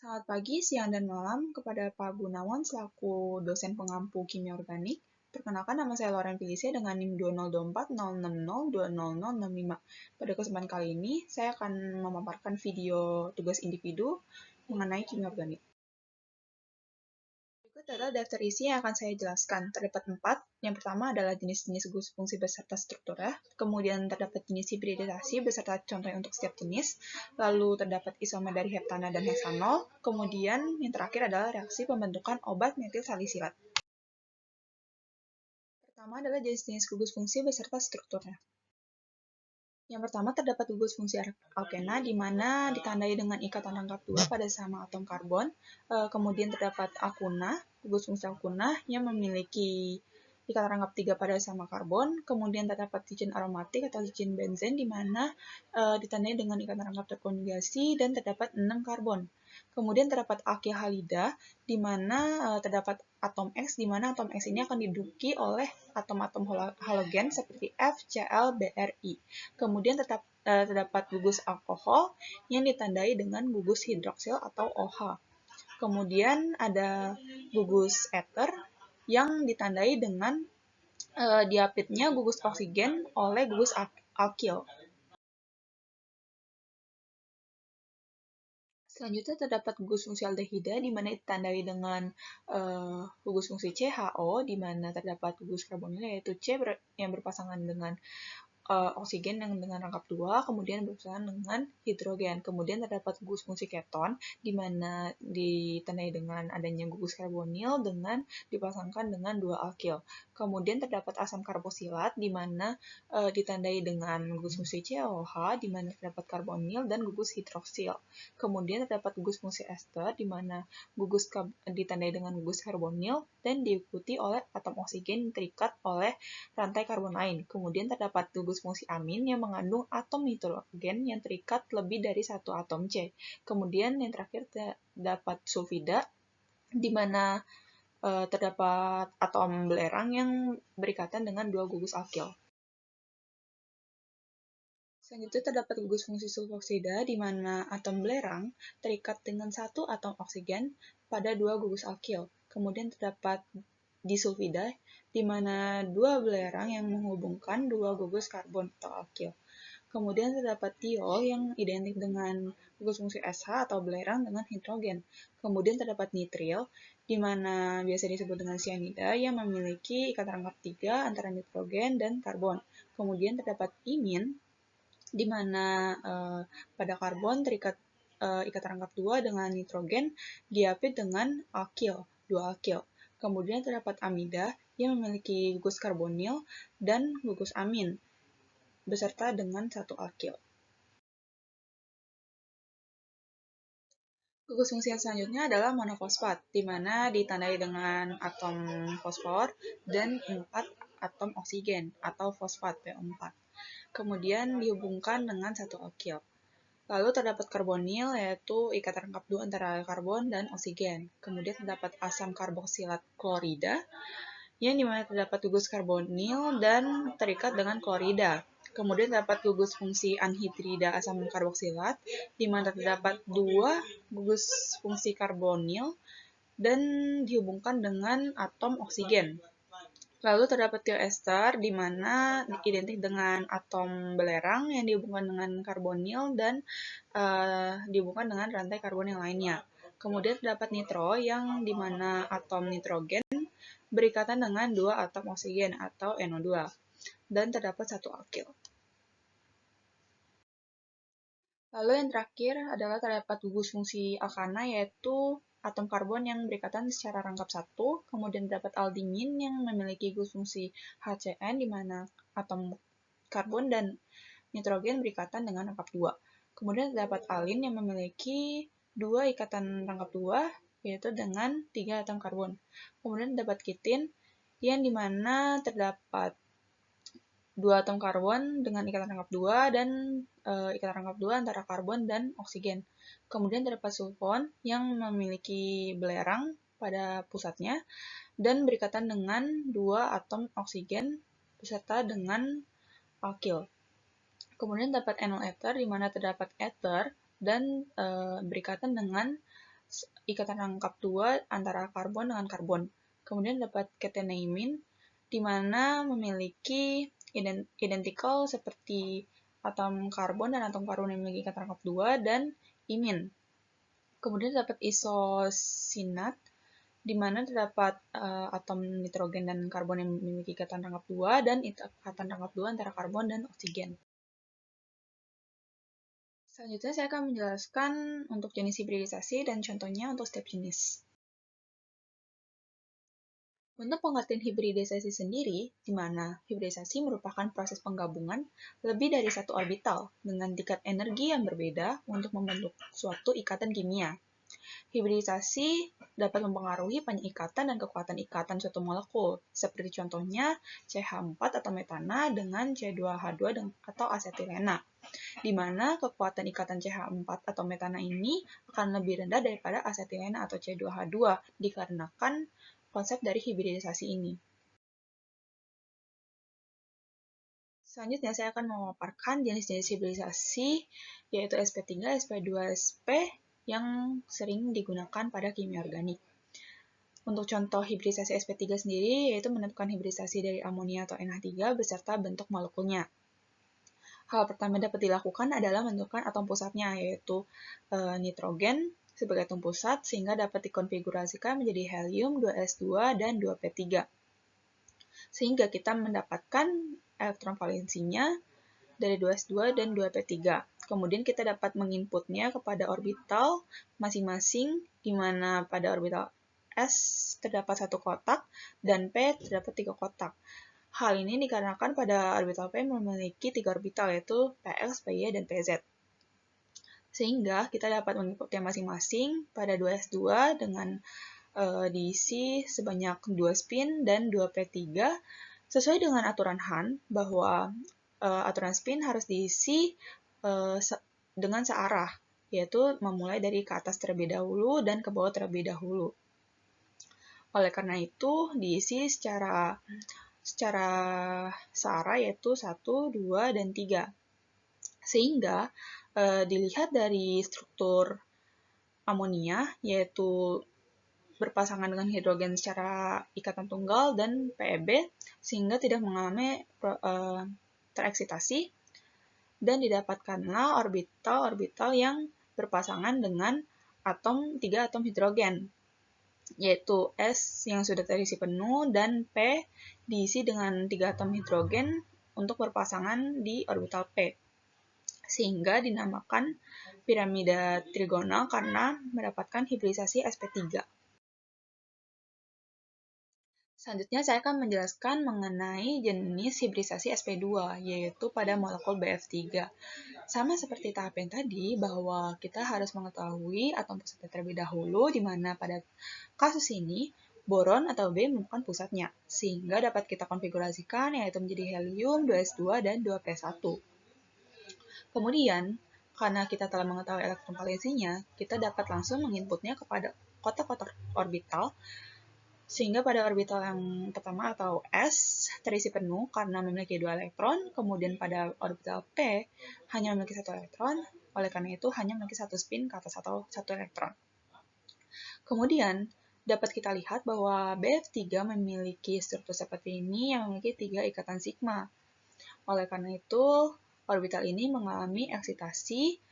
Selamat pagi, siang, dan malam kepada Pak Gunawan selaku dosen pengampu kimia organik. Perkenalkan, nama saya Loren Felicia dengan NIM 20240060200065. Pada kesempatan kali ini, saya akan memaparkan video tugas individu mengenai kimia organik. Berikut adalah daftar isi yang akan saya jelaskan. Terdapat 4. Yang pertama adalah jenis-jenis gugus fungsi beserta strukturnya. Kemudian terdapat jenis hibridisasi beserta contohnya untuk setiap jenis. Lalu terdapat isomer dari heptana dan heksanol. Kemudian yang terakhir adalah reaksi pembentukan obat metil salisilat. Pertama adalah jenis-jenis gugus fungsi beserta strukturnya. Yang pertama terdapat gugus fungsi alkena di mana ditandai dengan ikatan rangkap 2 pada sesama atom karbon. Kemudian terdapat alkuna, gugus fungsi alkuna yang memiliki ikatan rangkap 3 pada sesama karbon. Kemudian terdapat cincin aromatik atau cincin benzen di mana ditandai dengan ikatan rangkap terkonjugasi dan terdapat 6 karbon. Kemudian terdapat alkyl halida di mana terdapat atom X, di mana atom X ini akan diduduki oleh atom-atom halogen seperti F, Cl, Bri. Kemudian terdapat gugus alkohol yang ditandai dengan gugus hidroksil atau OH. Kemudian ada gugus ether yang ditandai dengan diapitnya gugus oksigen oleh gugus alkil. Selanjutnya terdapat gugus fungsi aldehida di mana ditandai dengan gugus fungsi CHO di mana terdapat gugus karbonil yaitu C yang berpasangan dengan oksigen yang dengan rangkap 2, kemudian berpasangan dengan hidrogen. Kemudian terdapat gugus fungsi keton, di mana ditandai dengan adanya gugus karbonil dengan dipasangkan dengan 2 alkil. Kemudian terdapat asam karbosilat, di mana ditandai dengan gugus fungsi COH, di mana terdapat karbonil dan gugus hidroksil. Kemudian terdapat gugus fungsi ester, di mana gugus ditandai dengan gugus karbonil dan diikuti oleh atom oksigen yang terikat oleh rantai karbon lain. Kemudian terdapat gugus fungsi amin yang mengandung atom nitrogen yang terikat lebih dari satu atom C. Kemudian yang terakhir terdapat sulfida, di mana terdapat atom belerang yang berikatan dengan 2 gugus alkil. Selanjutnya terdapat gugus fungsi sulfoksida, di mana atom belerang terikat dengan satu atom oksigen pada 2 gugus alkil. Kemudian terdapat disulfida, di mana 2 belerang yang menghubungkan 2 gugus karbon atau alkil. Kemudian terdapat tiol yang identik dengan gugus fungsi SH atau belerang dengan hidrogen. Kemudian terdapat nitril, di mana biasa disebut dengan cyanida yang memiliki ikatan rangkap 3 antara nitrogen dan karbon. Kemudian terdapat imin, di mana pada karbon terikat ikatan rangkap 2 dengan nitrogen diapit dengan alkil, 2 alkil. Kemudian terdapat amida yang memiliki gugus karbonil dan gugus amin beserta dengan 1 alkil. Gugus fungsi yang selanjutnya adalah monofosfat, di mana ditandai dengan atom fosfor dan 4 atom oksigen atau fosfat PO4. Kemudian dihubungkan dengan 1 alkil. Lalu terdapat karbonil, yaitu ikatan rangkap 2 antara karbon dan oksigen. Kemudian terdapat asam karboksilat klorida, yang dimana terdapat gugus karbonil dan terikat dengan klorida. Kemudian terdapat gugus fungsi anhidrida asam karboksilat, di mana terdapat 2 gugus fungsi karbonil dan dihubungkan dengan atom oksigen. Lalu terdapat tioester, di mana identik dengan atom belerang yang dihubungkan dengan karbonil dan dihubungkan dengan rantai karbon yang lainnya. Kemudian terdapat nitro, yang di mana atom nitrogen berikatan dengan 2 atom oksigen atau NO2, dan terdapat 1 alkil. Lalu yang terakhir adalah terdapat gugus fungsi alkana, yaitu atom karbon yang berikatan secara rangkap 1, kemudian terdapat aldinin yang memiliki gugus fungsi HCN, di mana atom karbon dan nitrogen berikatan dengan rangkap 2. Kemudian terdapat alin yang memiliki 2 ikatan rangkap 2, yaitu dengan 3 atom karbon. Kemudian terdapat kitin, yang dimana terdapat 2 atom karbon dengan ikatan rangkap 2 dan ikatan rangkap 2 antara karbon dan oksigen. Kemudian terdapat sulfon yang memiliki belerang pada pusatnya dan berikatan dengan 2 atom oksigen beserta dengan alkil. Kemudian terdapat enol ether, di mana terdapat ether dan berikatan dengan ikatan rangkap 2 antara karbon dengan karbon. Kemudian dapat ketenaimin, di mana memiliki identical seperti atom karbon dan atom karbon yang memiliki ikatan rangkap 2 dan imin. Kemudian dapat isosinat, di mana terdapat atom nitrogen dan karbon yang memiliki ikatan rangkap 2 dan ikatan rangkap 2 antara karbon dan oksigen. Selanjutnya saya akan menjelaskan untuk jenis hibridisasi dan contohnya untuk setiap jenis. Untuk pengertian hibridisasi sendiri, di mana hibridisasi merupakan proses penggabungan lebih dari satu orbital dengan tingkat energi yang berbeda untuk membentuk suatu ikatan kimia. Hibridisasi dapat mempengaruhi penyikatan dan kekuatan ikatan suatu molekul, seperti contohnya CH4 atau metana dengan C2H2 atau asetilena, di mana kekuatan ikatan CH4 atau metana ini akan lebih rendah daripada asetilena atau C2H2 dikarenakan konsep dari hibridisasi ini. Selanjutnya saya akan memaparkan jenis-jenis hibridisasi, yaitu sp3, sp2, sp yang sering digunakan pada kimia organik. Untuk contoh hibridisasi sp3 sendiri, yaitu menentukan hibridisasi dari amonia atau NH3 beserta bentuk molekulnya. Hal pertama dapat dilakukan adalah menentukan atom pusatnya, yaitu nitrogen sebagai atom pusat, sehingga dapat dikonfigurasikan menjadi helium, 2s2, dan 2p3. Sehingga kita mendapatkan elektron valensinya dari 2s2 dan 2p3. Kemudian kita dapat menginputnya kepada orbital masing-masing, di mana pada orbital S terdapat 1 kotak dan P terdapat 3 kotak. Hal ini dikarenakan pada orbital P memiliki 3 orbital, yaitu Px, Py, dan Pz. Sehingga kita dapat menginputnya masing-masing pada 2s2 dengan diisi sebanyak 2 spin dan 2p3 sesuai dengan aturan Hahn bahwa aturan spin harus diisi dengan searah, yaitu memulai dari ke atas terlebih dahulu dan ke bawah terlebih dahulu. Oleh karena itu diisi secara searah, yaitu 1, 2, dan 3. Sehingga dilihat dari struktur amonia, yaitu berpasangan dengan hidrogen secara ikatan tunggal dan PEB, sehingga tidak mengalami tereksitasi, dan didapatkanlah orbital-orbital yang berpasangan dengan 3 atom hidrogen, yaitu S yang sudah terisi penuh dan P diisi dengan 3 atom hidrogen untuk berpasangan di orbital P, sehingga dinamakan piramida trigonal karena mendapatkan hibridisasi sp3. Selanjutnya saya akan menjelaskan mengenai jenis hibridisasi sp2, yaitu pada molekul BF3. Sama seperti tahap yang tadi, bahwa kita harus mengetahui atom pusatnya terlebih dahulu, di mana pada kasus ini, boron atau B merupakan pusatnya, sehingga dapat kita konfigurasikan yaitu menjadi helium, 2s2, dan 2p1. Kemudian, karena kita telah mengetahui elektron valensinya, kita dapat langsung menginputnya kepada kotak-kotak orbital, sehingga pada orbital yang pertama atau S terisi penuh karena memiliki 2 elektron, kemudian pada orbital P hanya memiliki 1 elektron, oleh karena itu hanya memiliki 1 spin ke atas atau 1 elektron. Kemudian, dapat kita lihat bahwa BF3 memiliki struktur seperti ini yang memiliki 3 ikatan sigma. Oleh karena itu, orbital ini mengalami eksitasi,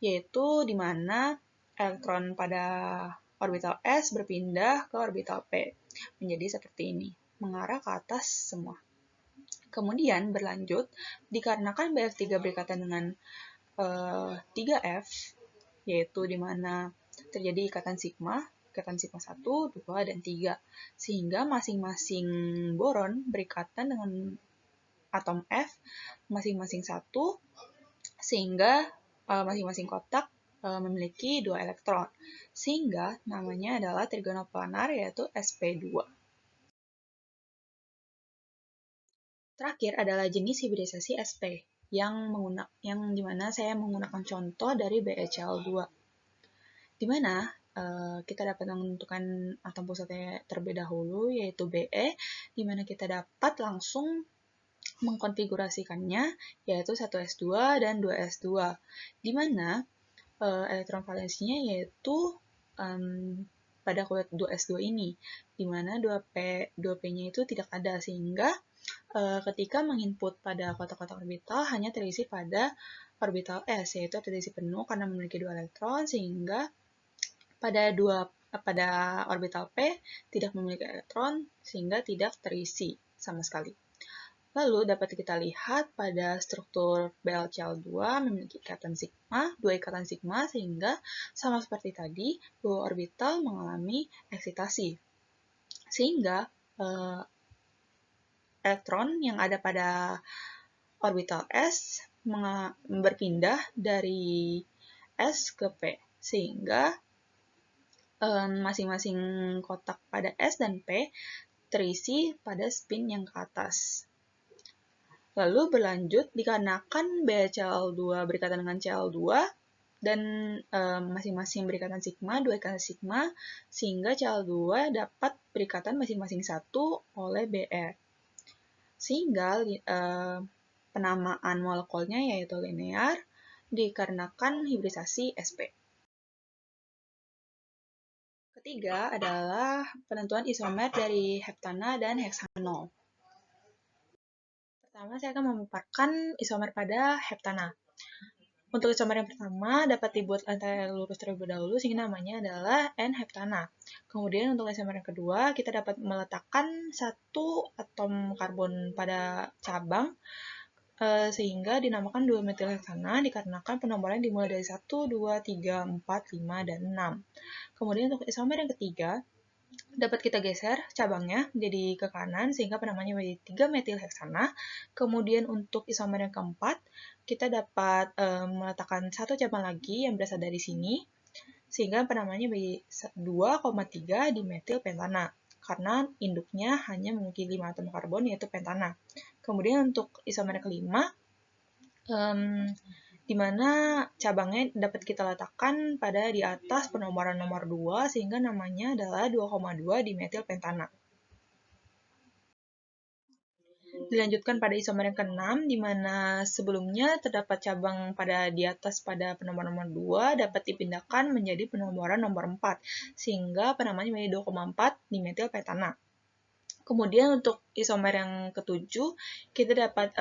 yaitu di mana elektron pada orbital S berpindah ke orbital P, menjadi seperti ini, mengarah ke atas semua. Kemudian berlanjut, dikarenakan BF3 berikatan dengan 3F, yaitu di mana terjadi ikatan sigma 1, 2, dan 3, sehingga masing-masing boron berikatan dengan atom F masing-masing 1, sehingga masing-masing kotak memiliki 2 elektron, sehingga namanya adalah trigonal planar, yaitu sp2. Terakhir adalah jenis hibridisasi sp, yang dimana saya menggunakan contoh dari BeCl2, di mana kita dapat menentukan atom pusatnya terlebih dahulu, yaitu Be, di mana kita dapat langsung mengkonfigurasikannya, yaitu 1s2 dan 2s2, di mana elektron valensinya yaitu pada kulit 2s2 ini, di mana 2p-nya itu tidak ada, sehingga ketika menginput pada kotak-kotak orbital hanya terisi pada orbital S, yaitu terisi penuh karena memiliki 2 elektron, sehingga pada orbital P tidak memiliki elektron, sehingga tidak terisi sama sekali. Lalu dapat kita lihat pada struktur BlCl2 memiliki ikatan sigma, 2 ikatan sigma, sehingga sama seperti tadi, 2 orbital mengalami eksitasi. Sehingga elektron yang ada pada orbital S berpindah dari S ke P, sehingga masing-masing kotak pada S dan P terisi pada spin yang ke atas. Lalu berlanjut, dikarenakan BlCl2 berikatan dengan Cl2, dan masing-masing berikatan sigma, 2 ikatan sigma, sehingga Cl2 dapat berikatan masing-masing 1 oleh Br. Sehingga penamaan molekulnya yaitu linear, dikarenakan hibridisasi sp. Ketiga adalah penentuan isomer dari heptana dan heksanol. Pertama, saya akan memaparkan isomer pada heptana. Untuk isomer yang pertama dapat dibuat rantai lurus terlebih dahulu, sehingga namanya adalah N-heptana. Kemudian untuk isomer yang kedua, kita dapat meletakkan satu atom karbon pada cabang, sehingga dinamakan 2-metilheksana dikarenakan penomoran dimulai dari 1, 2, 3, 4, 5, dan 6. Kemudian untuk isomer yang ketiga, dapat kita geser cabangnya menjadi ke kanan sehingga penamanya menjadi 3-metilheksana. Kemudian untuk isomer yang keempat, kita dapat meletakkan satu cabang lagi yang berasal dari sini sehingga penamanya menjadi 2,3 dimetilpentana karena induknya hanya memiliki 5 atom karbon yaitu pentana. Kemudian untuk isomer yang kelima, di mana cabangnya dapat kita letakkan pada di atas penomoran nomor 2 sehingga namanya adalah 2,2 dimetilpentana. Dilanjutkan pada isomer yang ke-6, di mana sebelumnya terdapat cabang pada di atas pada penomoran nomor 2 dapat dipindahkan menjadi penomoran nomor 4 sehingga penamanya menjadi 2,4 dimetilpentana. Kemudian untuk isomer yang ke-7, kita dapat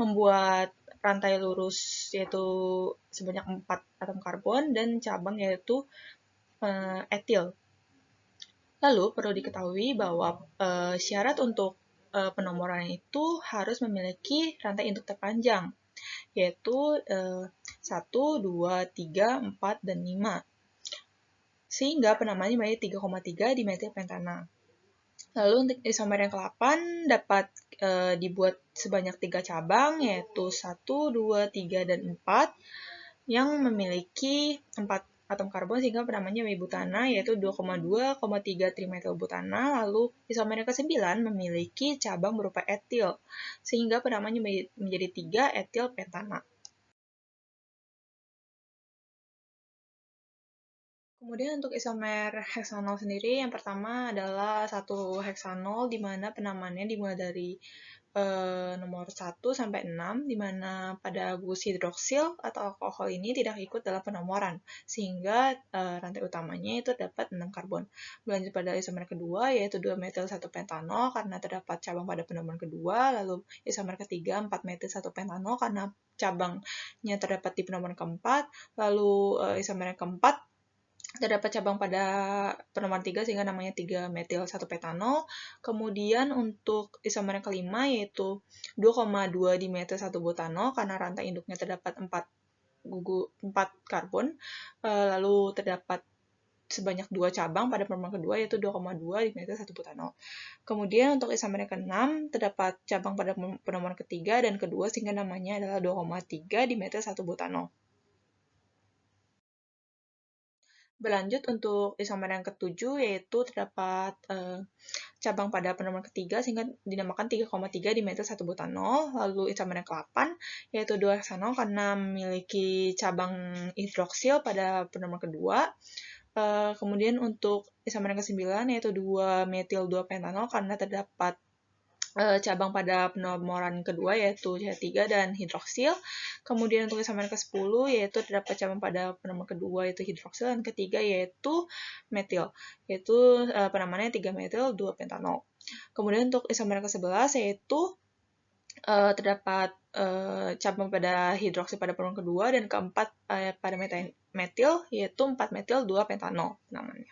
membuat rantai lurus yaitu sebanyak 4 atom karbon dan cabang yaitu etil. Lalu perlu diketahui bahwa syarat untuk penomoran itu harus memiliki rantai induk terpanjang yaitu 1, 2, 3, 4, dan 5. Sehingga penamanya menjadi 3,3 dimetilpentana. Lalu untuk isomer yang ke-8 dapat dibuat sebanyak 3 cabang, yaitu 1, 2, 3, dan 4, yang memiliki 4 atom karbon sehingga penamanya menjadi butana, yaitu 2,2,3 trimetilbutana. Lalu isomer yang ke-9 memiliki cabang berupa etil, sehingga penamanya menjadi 3 etilpentana. Kemudian untuk isomer heksanol sendiri, yang pertama adalah 1 heksanol, di mana penamaannya dimulai dari nomor 1 sampai 6, di mana pada gugus hidroksil atau alkohol ini tidak ikut dalam penomoran, sehingga rantai utamanya itu dapat 6 karbon. Berlanjut pada isomer kedua, yaitu 2-metil-1-pentanol, karena terdapat cabang pada penomoran kedua, lalu isomer ketiga, 4-metil-1-pentanol, karena cabangnya terdapat di penomoran keempat, lalu isomer yang keempat, terdapat cabang pada penomoran 3 sehingga namanya 3-metil-1-pentanol. Kemudian untuk isomer yang kelima yaitu 2,2 dimetil-1-butanol karena rantai induknya terdapat 4 karbon. Lalu terdapat sebanyak 2 cabang pada penomoran kedua yaitu 2,2 dimetil-1-butanol. Kemudian untuk isomer yang ke-6 terdapat cabang pada penomoran ketiga dan kedua sehingga namanya adalah 2,3 dimetil-1-butanol. Berlanjut untuk isomer yang ke-7 yaitu terdapat cabang pada penomoran ketiga sehingga dinamakan 3,3 dimetil-1-butanol. Lalu isomer yang ke-8 yaitu 2-heksanol karena memiliki cabang hidroksil pada penomoran kedua. Kemudian untuk isomer yang ke-9 yaitu 2-metil-2-pentanol karena terdapat cabang pada penomoran kedua yaitu CH3 dan hidroksil. Kemudian untuk isomer ke-10 yaitu terdapat cabang pada penomoran kedua yaitu hidroksil, dan ketiga yaitu metil, yaitu penamaannya 3-metil 2-pentanol. Kemudian untuk isomer ke-11 yaitu terdapat cabang pada hidroksil pada penomoran kedua, dan keempat pada metil yaitu 4-metil 2-pentanol penamaannya.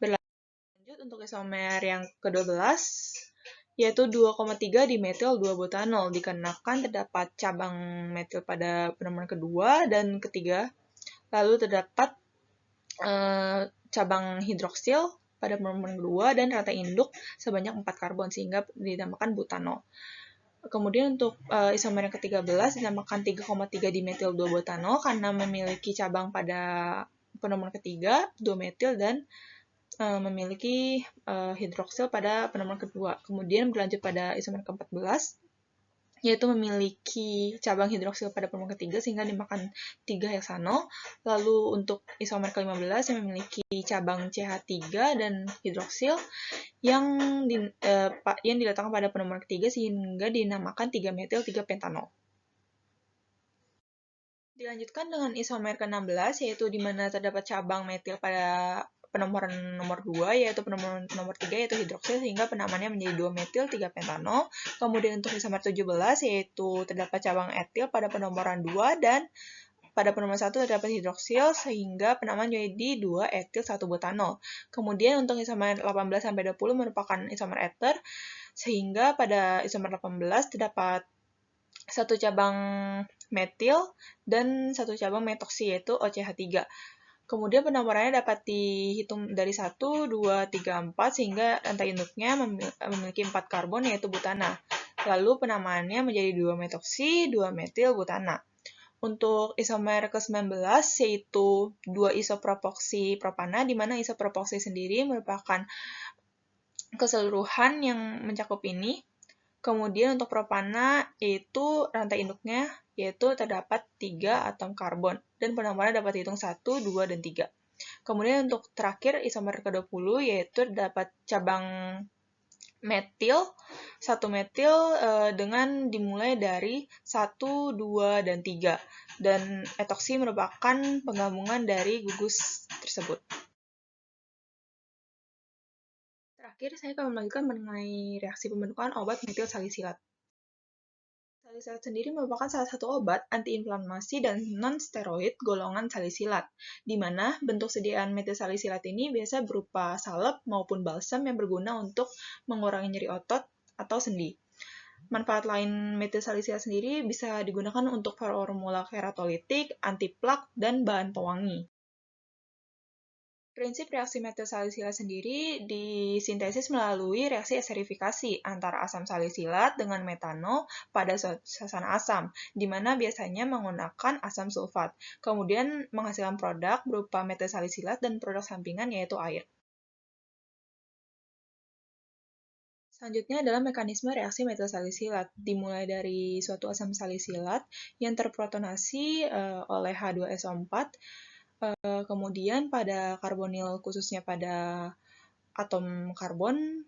Berlanjut untuk isomer yang ke-12 yaitu 2,3 dimetil 2-butanol, dikarenakan terdapat cabang metil pada penomoran kedua dan ketiga, lalu terdapat cabang hidroksil pada penomoran kedua dan rantai induk sebanyak 4 karbon, sehingga dinamakan butanol. Kemudian untuk isomer yang ke-13 dinamakan 3,3 dimetil 2-butanol karena memiliki cabang pada penomoran ketiga 2-metil dan memiliki hidroksil pada penomoran kedua. Kemudian berlanjut pada isomer ke-14, yaitu memiliki cabang hidroksil pada penomoran ketiga sehingga dinamakan 3-heksanol. Lalu untuk isomer ke-15 yang memiliki cabang CH3 dan hidroksil yang diletakkan pada penomoran ketiga sehingga dinamakan 3-metil 3-pentanol. Dilanjutkan dengan isomer ke-16, yaitu di mana terdapat cabang metil pada penomoran nomor 2, yaitu penomoran nomor 3, yaitu hidroksil, sehingga penamaannya menjadi 2-metil 3-pentanol. Kemudian untuk isomer 17, yaitu terdapat cabang etil pada penomoran 2, dan pada penomoran 1 terdapat hidroksil, sehingga penamaan menjadi 2-etil 1-butanol. Kemudian untuk isomer 18-20 merupakan isomer ether, sehingga pada isomer 18 terdapat satu cabang metil dan satu cabang metoksi yaitu OCH3. Kemudian penomorannya dapat dihitung dari 1, 2, 3, 4 sehingga rantai induknya memiliki 4 karbon yaitu butana. Lalu penamaannya menjadi 2-metoksi 2-metil butana. Untuk isomer ke-19 yaitu 2 isopropoksi propana, di mana isopropoksi sendiri merupakan keseluruhan yang mencakup ini. Kemudian untuk propana yaitu rantai induknya yaitu terdapat 3 atom karbon dan penomorannya dapat dihitung 1, 2, dan 3. Kemudian untuk terakhir isomer ke-20 yaitu terdapat cabang metil, 1 metil dengan dimulai dari 1, 2, dan 3. Dan etoksi merupakan penggabungan dari gugus tersebut. Terakhir, saya akan melanjutkan mengenai reaksi pembentukan obat metil salisilat. Salisilat sendiri merupakan salah satu obat antiinflamasi dan non-steroid golongan salisilat, di mana bentuk sediaan metil salisilat ini biasa berupa salep maupun balsam yang berguna untuk mengurangi nyeri otot atau sendi. Manfaat lain metil salisilat sendiri bisa digunakan untuk formula keratolitik, anti-plak, dan bahan pewangi. Prinsip reaksi metil salisilat sendiri disintesis melalui reaksi esterifikasi antara asam salisilat dengan metanol pada suasana asam, di mana biasanya menggunakan asam sulfat, kemudian menghasilkan produk berupa metil salisilat dan produk sampingan yaitu air. Selanjutnya adalah mekanisme reaksi metil salisilat, dimulai dari suatu asam salisilat yang terprotonasi oleh H2SO4, kemudian pada karbonil khususnya pada atom karbon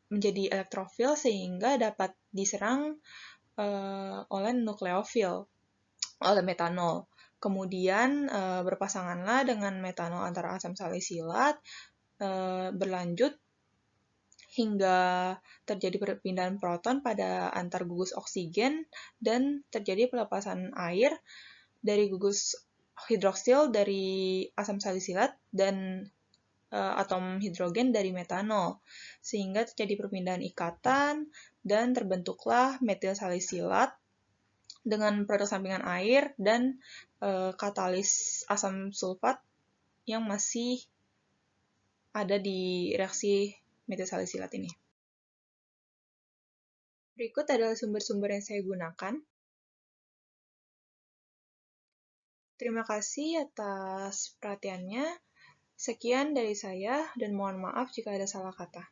menjadi elektrofil sehingga dapat diserang oleh nukleofil, oleh metanol. Kemudian berpasanganlah dengan metanol antara asam salisilat, berlanjut hingga terjadi perpindahan proton pada antar gugus oksigen dan terjadi pelepasan air dari gugus hidroksil dari asam salisilat dan atom hidrogen dari metanol, sehingga terjadi perpindahan ikatan dan terbentuklah metil salisilat dengan produk sampingan air dan katalis asam sulfat yang masih ada di reaksi metil salisilat ini. Berikut adalah sumber-sumber yang saya gunakan. Terima kasih atas perhatiannya. Sekian dari saya, dan mohon maaf jika ada salah kata.